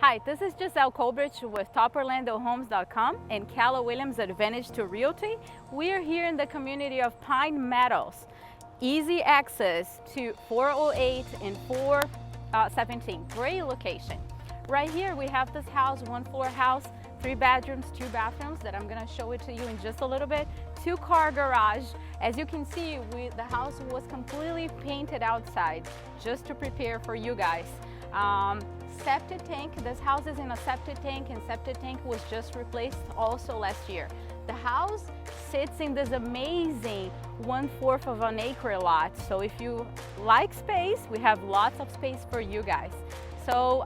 Hi, this is Giselle Colbridge with TopOrlandoHomes.com and Calla Williams Advantage to Realty. We are here in the community of Pine Meadows. Easy access to 408 and 417. Great location. Right here we have this house, one floor house, 3 bedrooms, 2 bathrooms that I'm gonna show it to you in just a little bit. 2-car garage. As you can see, the house was completely painted outside just to prepare for you guys. Septic tank, this house is in a septic tank, and septic tank was just replaced also last year. The house sits in this amazing 1/4 of an acre lot. So if you like space, we have lots of space for you guys. So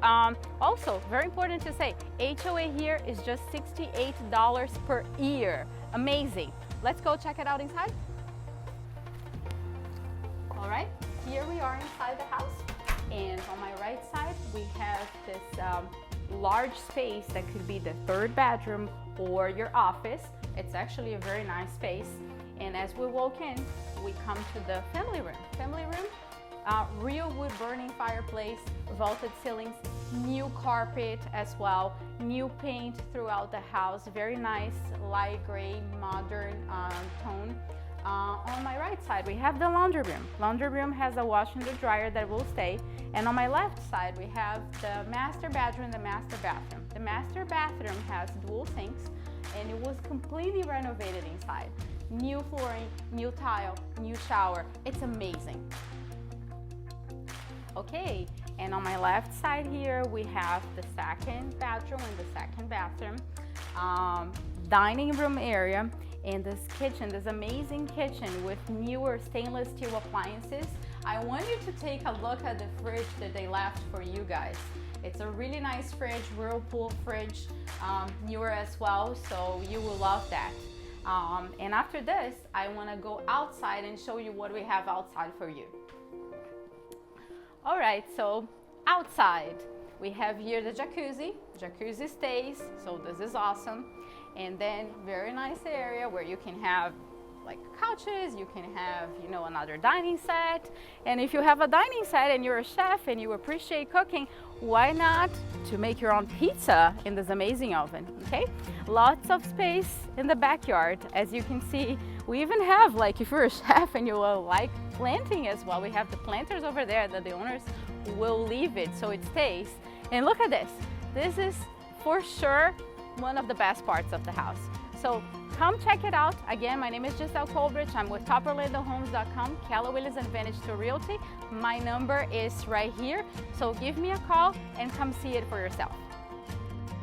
also very important to say, HOA here is just $68 per year. Amazing. Let's go check it out inside. All right, here we are inside the house. And on my right side, we have this large space that could be the 3rd bedroom or your office. It's actually a very nice space. And as we walk in, we come to the family room. Family room, real wood burning fireplace, vaulted ceilings, new carpet as well, new paint throughout the house. Very nice light gray, modern tone. On my right side, we have the laundry room. Laundry room has a washer and a dryer that will stay. And on my left side, we have the master bedroom and the master bathroom. The master bathroom has dual sinks, and it was completely renovated inside. New flooring, new tile, new shower. It's amazing. Okay, and on my left side here, we have the 2nd bedroom and the 2nd bathroom. Dining room area. And this kitchen, this amazing kitchen with newer stainless steel appliances. I want you to take a look at the fridge that they left for you guys. It's a really nice fridge, Whirlpool fridge, newer as well, so you will love that. And after this, I wanna go outside and show you what we have outside for you. All right, so outside, we have here the jacuzzi. Jacuzzi stays, so this is awesome. And then very nice area where you can have like couches, you can have, you know, another dining set. And if you have a dining set and you're a chef and you appreciate cooking, why not to make your own pizza in this amazing oven, okay? Lots of space in the backyard. As you can see, we even have, like, if you're a chef and you like planting as well, we have the planters over there that the owners will leave it so it stays. And look at this. This is for sure one of the best parts of the house. So come check it out. Again, my name is Giselle Colbridge. I'm with TopOrlandoHomes.com, Calla Williams Advantage to Realty. My number is right here. So give me a call and come see it for yourself.